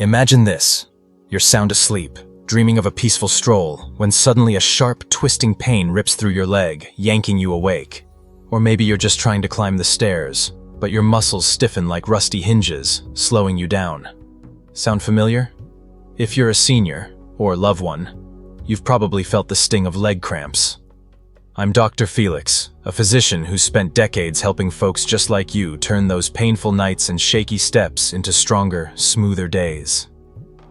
Imagine this. You're sound asleep, dreaming of a peaceful stroll, when suddenly a sharp, twisting pain rips through your leg, yanking you awake. Or maybe you're just trying to climb the stairs, but your muscles stiffen like rusty hinges, slowing you down. Sound familiar? If you're a senior, or loved one, you've probably felt the sting of leg cramps. I'm Dr. Felix, a physician who's spent decades helping folks just like you turn those painful nights and shaky steps into stronger, smoother days.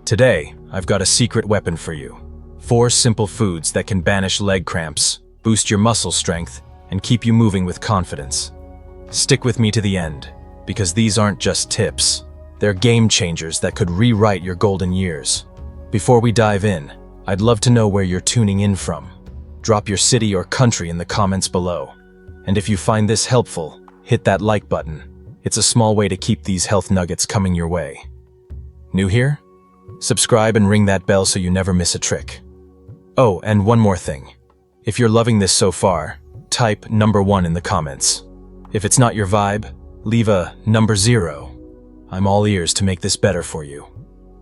Today, I've got a secret weapon for you. 4 simple foods that can banish leg cramps, boost your muscle strength, and keep you moving with confidence. Stick with me to the end, because these aren't just tips. They're game changers that could rewrite your golden years. Before we dive in, I'd love to know where you're tuning in from. Drop your city or country in the comments below. And if you find this helpful, hit that like button. It's a small way to keep these health nuggets coming your way. New here? Subscribe and ring that bell so you never miss a trick. Oh, and one more thing. If you're loving this so far, type number 1 in the comments. If it's not your vibe, leave a number 0. I'm all ears to make this better for you.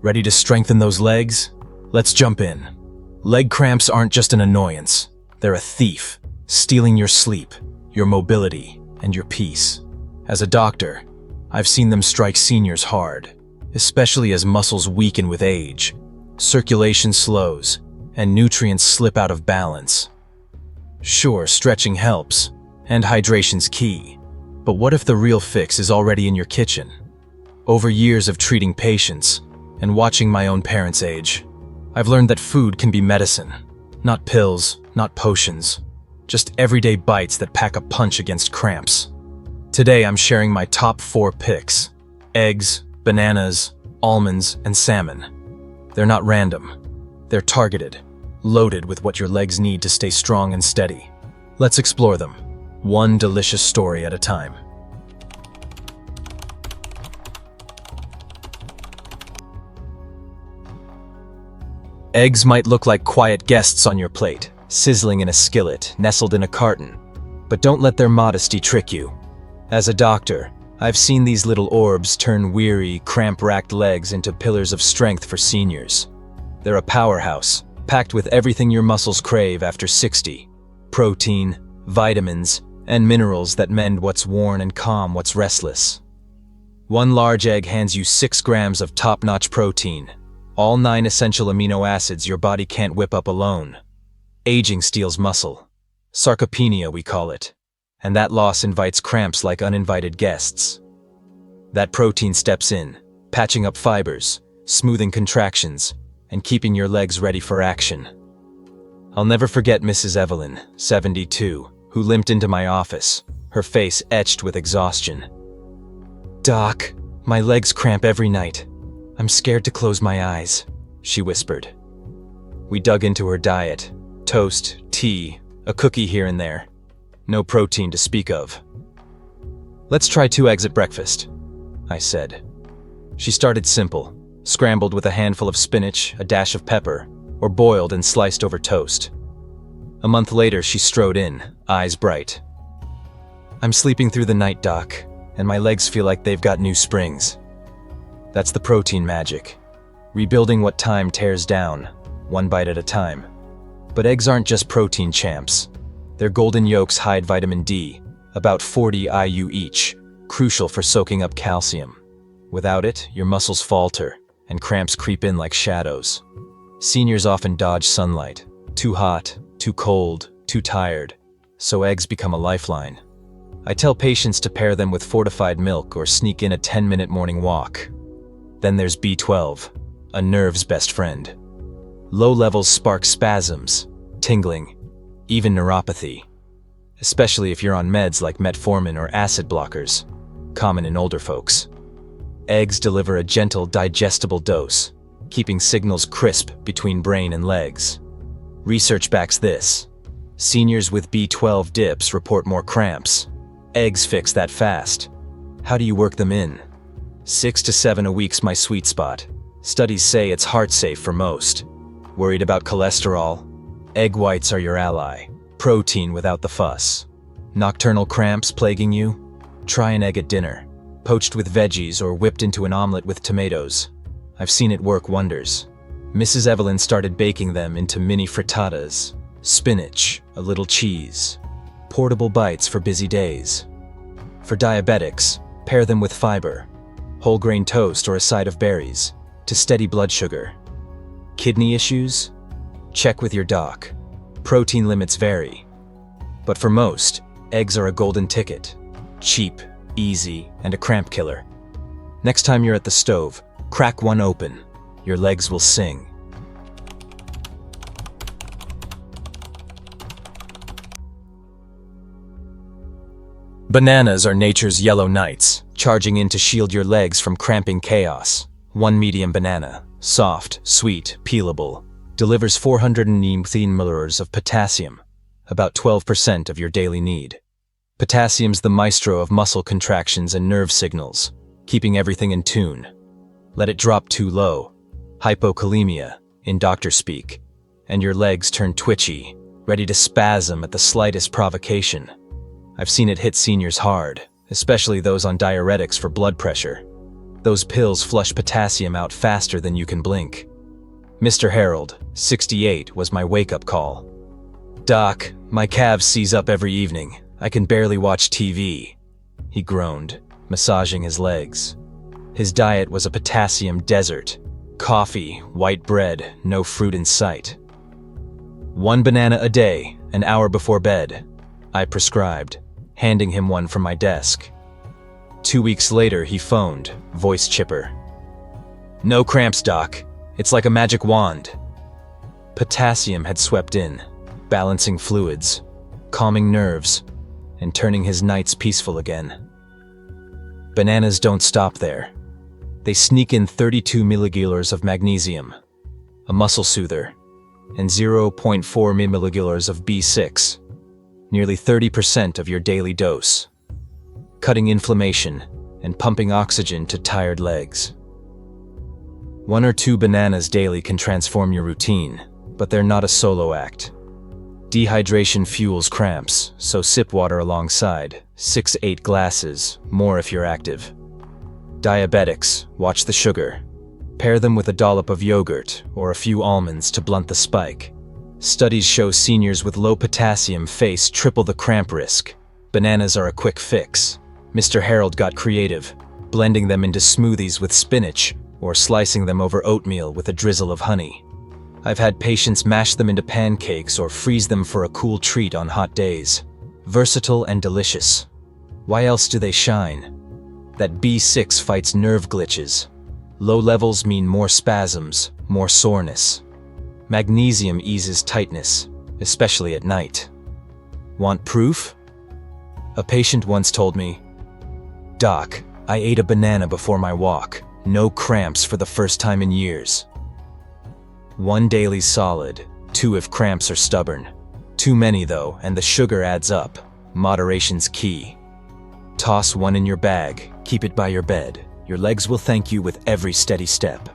Ready to strengthen those legs? Let's jump in. Leg cramps aren't just an annoyance. They're a thief, stealing your sleep, your mobility, and your peace. As a doctor, I've seen them strike seniors hard, especially as muscles weaken with age, circulation slows, and nutrients slip out of balance. Sure, stretching helps, and hydration's key. But what if the real fix is already in your kitchen? Over years of treating patients and watching my own parents age, I've learned that food can be medicine. Not pills, not potions, just everyday bites that pack a punch against cramps. Today I'm sharing my top 4 picks: eggs, bananas, almonds, and salmon. They're not random. They're targeted, loaded with what your legs need to stay strong and steady. Let's explore them, one delicious story at a time. Eggs might look like quiet guests on your plate, sizzling in a skillet, nestled in a carton. But don't let their modesty trick you. As a doctor, I've seen these little orbs turn weary, cramp-racked legs into pillars of strength for seniors. They're a powerhouse, packed with everything your muscles crave after 60. Protein, vitamins, and minerals that mend what's worn and calm what's restless. One large egg hands you 6 grams of top-notch protein, all 9 essential amino acids your body can't whip up alone. Aging steals muscle. Sarcopenia, we call it. And that loss invites cramps like uninvited guests. That protein steps in, patching up fibers, smoothing contractions, and keeping your legs ready for action. I'll never forget Mrs. Evelyn, 72, who limped into my office, her face etched with exhaustion. "Doc, my legs cramp every night. I'm scared to close my eyes," she whispered. We dug into her diet: toast, tea, a cookie here and there. No protein to speak of. "Let's try 2 eggs at breakfast," I said. She started simple, scrambled with a handful of spinach, a dash of pepper, or boiled and sliced over toast. A month later, she strode in, eyes bright. "I'm sleeping through the night, Doc, and my legs feel like they've got new springs." That's the protein magic. Rebuilding what time tears down, one bite at a time. But eggs aren't just protein champs. Their golden yolks hide vitamin D, about 40 IU each, crucial for soaking up calcium. Without it, your muscles falter, and cramps creep in like shadows. Seniors often dodge sunlight. Too hot, too cold, too tired. So eggs become a lifeline. I tell patients to pair them with fortified milk or sneak in a 10-minute morning walk. Then there's B12, a nerve's best friend. Low levels spark spasms, tingling, even neuropathy, especially if you're on meds like metformin or acid blockers, common in older folks. Eggs deliver a gentle, digestible dose, keeping signals crisp between brain and legs. Research backs this. Seniors with B12 dips report more cramps. Eggs fix that fast. How do you work them in? 6 to 7 a week's my sweet spot. Studies say it's heart safe for most. Worried about cholesterol? Egg whites are your ally. Protein without the fuss. Nocturnal cramps plaguing you? Try an egg at dinner, poached with veggies or whipped into an omelet with tomatoes. I've seen it work wonders. Mrs. Evelyn started baking them into mini frittatas, spinach, a little cheese, portable bites for busy days. For diabetics, pair them with fiber, whole grain toast or a side of berries, to steady blood sugar. Kidney issues? Check with your doc. Protein limits vary. But for most, eggs are a golden ticket. Cheap, easy, and a cramp killer. Next time you're at the stove, crack one open. Your legs will sing. Bananas are nature's yellow knights, charging in to shield your legs from cramping chaos. One medium banana, soft, sweet, peelable, delivers 419 milliliters of potassium, about 12% of your daily need. Potassium's the maestro of muscle contractions and nerve signals, keeping everything in tune. Let it drop too low, hypokalemia, in doctor speak, and your legs turn twitchy, ready to spasm at the slightest provocation. I've seen it hit seniors hard, especially those on diuretics for blood pressure. Those pills flush potassium out faster than you can blink. Mr. Harold, 68, was my wake-up call. "Doc, my calves seize up every evening. I can barely watch TV," he groaned, massaging his legs. His diet was a potassium desert. Coffee, white bread, no fruit in sight. "One banana a day, an hour before bed," I prescribed, handing him one from my desk. 2 weeks later, he phoned, voice chipper. "No cramps, doc. It's like a magic wand." Potassium had swept in, balancing fluids, calming nerves, and turning his nights peaceful again. Bananas don't stop there. They sneak in 32 milligilars of magnesium, a muscle soother, and 0.4 milligilars of B6, nearly 30% of your daily dose, cutting inflammation and pumping oxygen to tired legs. 1 or 2 bananas daily can transform your routine, but they're not a solo act. Dehydration fuels cramps, so sip water alongside, 6-8 glasses, more if you're active. Diabetics, watch the sugar. Pair them with a dollop of yogurt or a few almonds to blunt the spike. Studies show seniors with low potassium face triple the cramp risk. Bananas are a quick fix. Mr. Harold got creative, blending them into smoothies with spinach or slicing them over oatmeal with a drizzle of honey. I've had patients mash them into pancakes or freeze them for a cool treat on hot days. Versatile and delicious. Why else do they shine? That B6 fights nerve glitches. Low levels mean more spasms, more soreness. Magnesium eases tightness, especially at night. Want proof? A patient once told me, "Doc, I ate a banana before my walk. No cramps for the first time in years." 1 daily solid, 2 if cramps are stubborn. Too many though, and the sugar adds up. Moderation's key. Toss 1 in your bag, keep it by your bed. Your legs will thank you with every steady step.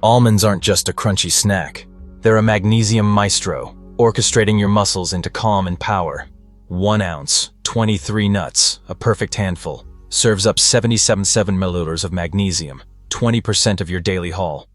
Almonds aren't just a crunchy snack. They're a magnesium maestro, orchestrating your muscles into calm and power. 1 ounce, 23 nuts, a perfect handful, serves up 77 milliliters of magnesium, 20% of your daily haul.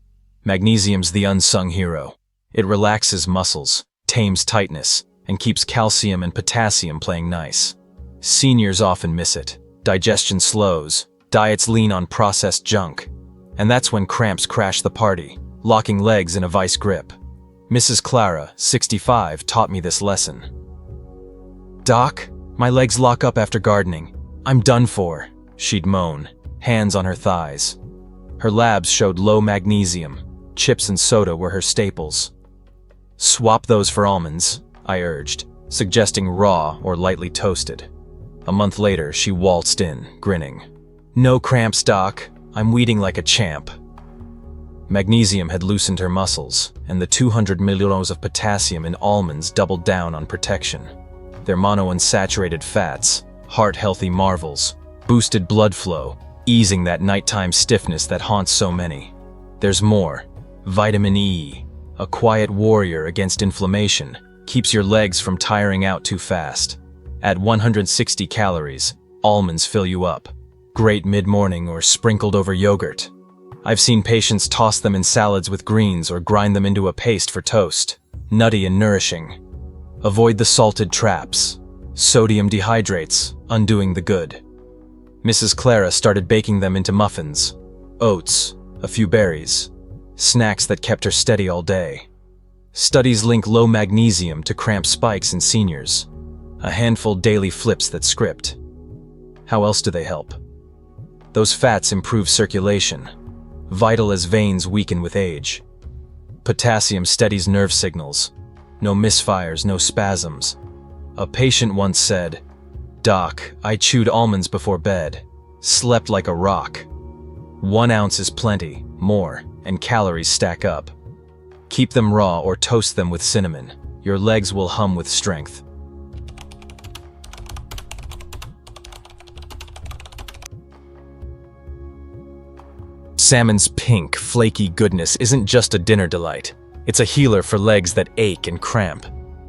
Magnesium's the unsung hero. It relaxes muscles, tames tightness, and keeps calcium and potassium playing nice. Seniors often miss it. Digestion slows, diets lean on processed junk. And that's when cramps crash the party, locking legs in a vice grip. Mrs. Clara, 65, taught me this lesson. "Doc, my legs lock up after gardening. I'm done for," she'd moan, hands on her thighs. Her labs showed low magnesium. Chips and soda were her staples. "Swap those for almonds," I urged, suggesting raw or lightly toasted. A month later, she waltzed in, grinning. "No cramps, doc. I'm weeding like a champ." Magnesium had loosened her muscles, and the 200 milliliters of potassium in almonds doubled down on protection. Their monounsaturated fats, heart-healthy marvels, boosted blood flow, easing that nighttime stiffness that haunts so many. There's more. Vitamin E, a quiet warrior against inflammation, keeps your legs from tiring out too fast. At 160 calories, almonds fill you up. Great mid-morning or sprinkled over yogurt. I've seen patients toss them in salads with greens or grind them into a paste for toast. Nutty and nourishing. Avoid the salted traps. Sodium dehydrates, undoing the good. Mrs. Clara started baking them into muffins, oats, a few berries, snacks that kept her steady all day. Studies link low magnesium to cramp spikes in seniors. A handful daily flips that script. How else do they help? Those fats improve circulation, vital as veins weaken with age. Potassium steadies nerve signals. No misfires, no spasms. A patient once said, "Doc, I chewed almonds before bed. Slept like a rock." 1 ounce is plenty, more, and calories stack up. Keep them raw or toast them with cinnamon. Your legs will hum with strength. Salmon's pink, flaky goodness isn't just a dinner delight. It's a healer for legs that ache and cramp.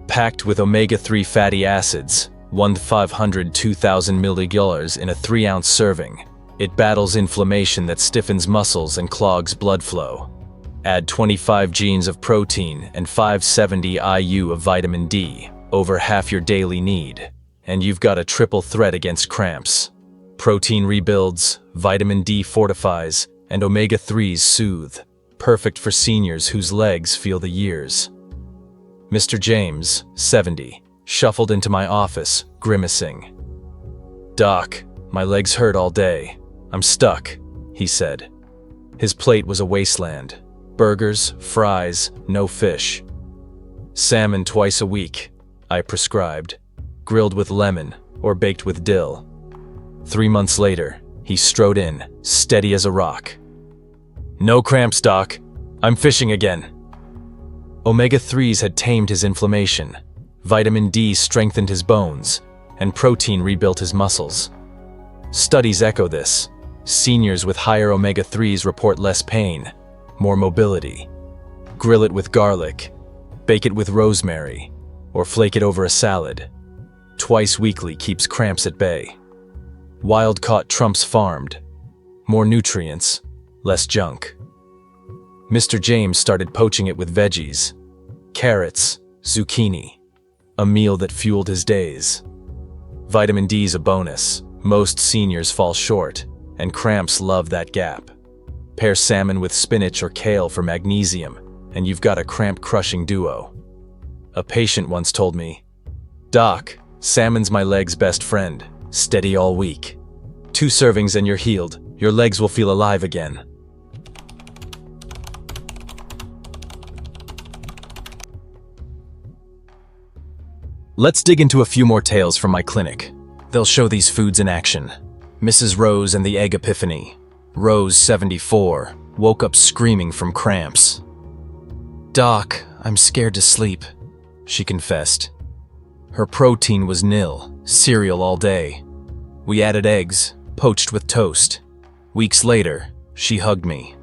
Packed with omega-3 fatty acids, 1,500–2,000 milligallons in a 3-ounce serving. It battles inflammation that stiffens muscles and clogs blood flow. Add 25 genes of protein and 570 IU of vitamin D, over half your daily need, and you've got a triple threat against cramps. Protein rebuilds, vitamin D fortifies, and omega-3s soothe. Perfect for seniors whose legs feel the years. Mr. James, 70, shuffled into my office, grimacing. "Doc, my legs hurt all day. I'm stuck," he said. His plate was a wasteland. Burgers, fries, no fish. "Salmon twice a week," I prescribed, grilled with lemon or baked with dill. 3 months later, he strode in, steady as a rock. "No cramps, Doc. I'm fishing again." Omega-3s had tamed his inflammation, vitamin D strengthened his bones, and protein rebuilt his muscles. Studies echo this. Seniors with higher omega-3s report less pain, more mobility. Grill it with garlic, bake it with rosemary, or flake it over a salad. Twice weekly keeps cramps at bay. Wild-caught trumps farmed. More nutrients, less junk. Mr. James started poaching it with veggies, carrots, zucchini, a meal that fueled his days. Vitamin D's a bonus. Most seniors fall short, and cramps love that gap. Pair salmon with spinach or kale for magnesium, and you've got a cramp-crushing duo. A patient once told me, "Doc, salmon's my leg's best friend, steady all week. 2 servings and you're healed. Your legs will feel alive again." Let's dig into a few more tales from my clinic. They'll show these foods in action. Mrs. Rose and the Egg Epiphany. Rose, 74, woke up screaming from cramps. "Doc, I'm scared to sleep," she confessed. Her protein was nil, cereal all day. We added eggs, poached with toast. Weeks later, she hugged me.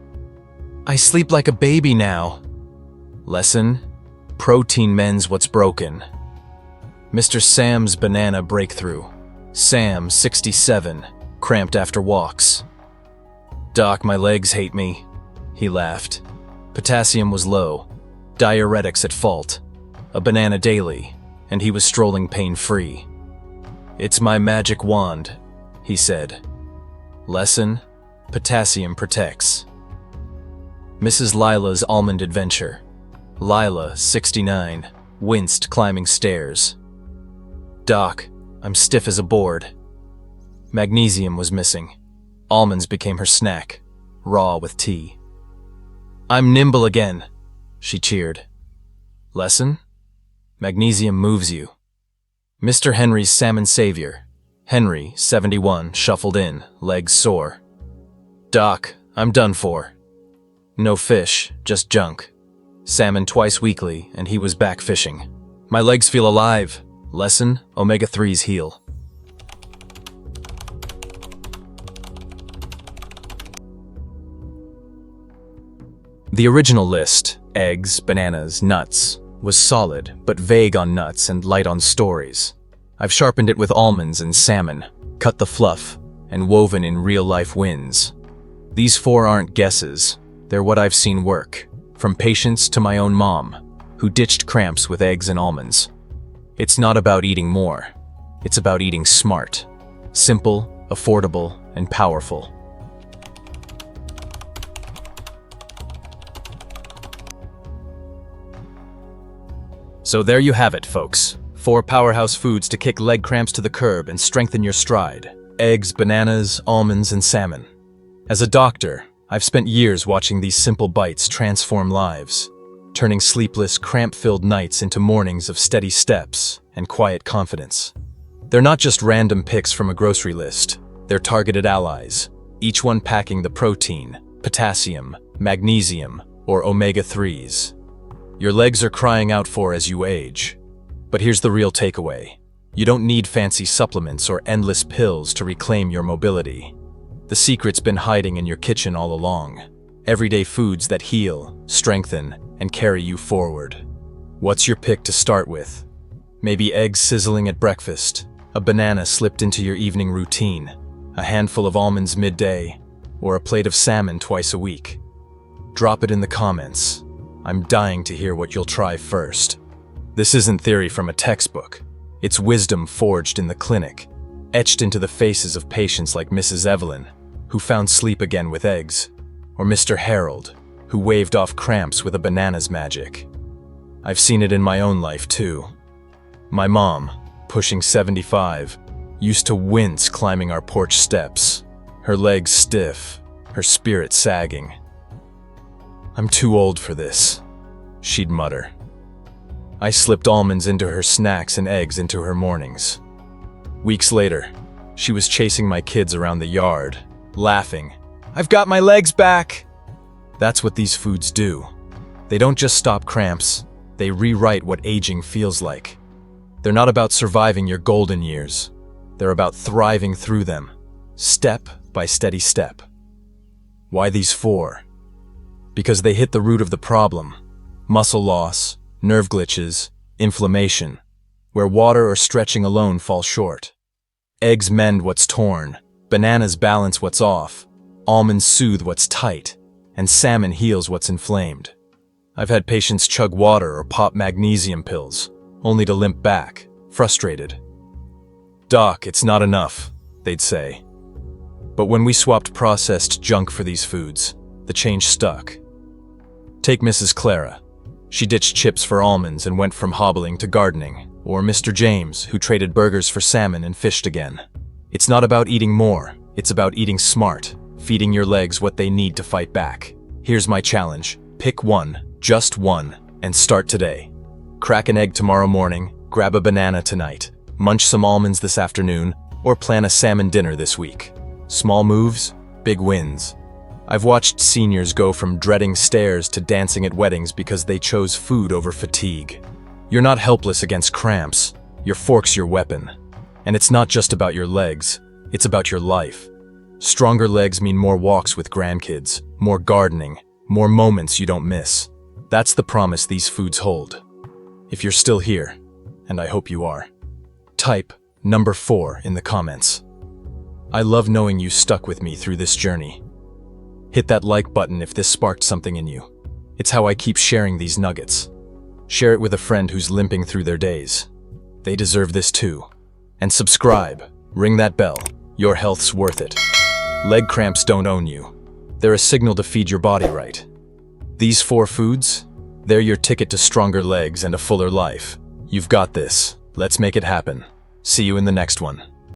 "I sleep like a baby now." Lesson: protein mends what's broken. Mr. Sam's banana breakthrough. Sam, 67, cramped after walks. "Doc, my legs hate me," he laughed. Potassium was low, diuretics at fault, a banana daily, and he was strolling pain-free. "It's my magic wand," he said. Lesson: potassium protects. Mrs. Lila's almond adventure. Lila, 69, winced climbing stairs. "Doc, I'm stiff as a board." Magnesium was missing. Almonds became her snack, raw with tea. "I'm nimble again," she cheered. Lesson: magnesium moves you. Mr. Henry's salmon savior. Henry, 71, shuffled in, legs sore. "Doc, I'm done for." No fish, just junk. Salmon twice weekly, and he was back fishing. "My legs feel alive." Lesson: omega-3s heal. The original list, eggs, bananas, nuts, was solid but vague on nuts and light on stories. I've sharpened it with almonds and salmon, cut the fluff, and woven in real-life wins. These 4 aren't guesses, they're what I've seen work, from patients to my own mom, who ditched cramps with eggs and almonds. It's not about eating more, it's about eating smart. Simple, affordable, and powerful. So there you have it, folks. 4 powerhouse foods to kick leg cramps to the curb and strengthen your stride. Eggs, bananas, almonds, and salmon. As a doctor, I've spent years watching these simple bites transform lives, turning sleepless, cramp-filled nights into mornings of steady steps and quiet confidence. They're not just random picks from a grocery list. They're targeted allies, each one packing the protein, potassium, magnesium, or omega-3s your legs are crying out for as you age. But here's the real takeaway. You don't need fancy supplements or endless pills to reclaim your mobility. The secret's been hiding in your kitchen all along. Everyday foods that heal, strengthen, and carry you forward. What's your pick to start with? Maybe eggs sizzling at breakfast, a banana slipped into your evening routine, a handful of almonds midday, or a plate of salmon twice a week. Drop it in the comments. I'm dying to hear what you'll try first. This isn't theory from a textbook. It's wisdom forged in the clinic, etched into the faces of patients like Mrs. Evelyn, who found sleep again with eggs, or Mr. Harold, who waved off cramps with a banana's magic. I've seen it in my own life too. My mom, pushing 75, used to wince climbing our porch steps, her legs stiff, her spirit sagging. "I'm too old for this," she'd mutter. I slipped almonds into her snacks and eggs into her mornings. Weeks later, she was chasing my kids around the yard, laughing, "I've got my legs back!" That's what these foods do. They don't just stop cramps, they rewrite what aging feels like. They're not about surviving your golden years. They're about thriving through them, step by steady step. Why these 4? Because they hit the root of the problem: muscle loss, nerve glitches, inflammation, where water or stretching alone fall short. Eggs mend what's torn, bananas balance what's off, almonds soothe what's tight, and salmon heals what's inflamed. I've had patients chug water or pop magnesium pills, only to limp back, frustrated. "Doc, it's not enough," they'd say. But when we swapped processed junk for these foods, the change stuck. Take Mrs. Clara. She ditched chips for almonds and went from hobbling to gardening. Or Mr. James, who traded burgers for salmon and fished again. It's not about eating more, it's about eating smart, feeding your legs what they need to fight back. Here's my challenge. Pick one, just one, and start today. Crack an egg tomorrow morning, grab a banana tonight, munch some almonds this afternoon, or plan a salmon dinner this week. Small moves, big wins. I've watched seniors go from dreading stairs to dancing at weddings because they chose food over fatigue. You're not helpless against cramps. Your fork's your weapon. And it's not just about your legs, it's about your life. Stronger legs mean more walks with grandkids, more gardening, more moments you don't miss. That's the promise these foods hold. If you're still here, and I hope you are, type number 4 in the comments. I love knowing you stuck with me through this journey. Hit that like button if this sparked something in you. It's how I keep sharing these nuggets. Share it with a friend who's limping through their days. They deserve this too. And subscribe, ring that bell. Your health's worth it. Leg cramps don't own you. They're a signal to feed your body right. These 4 foods, they're your ticket to stronger legs and a fuller life. You've got this. Let's make it happen. See you in the next one.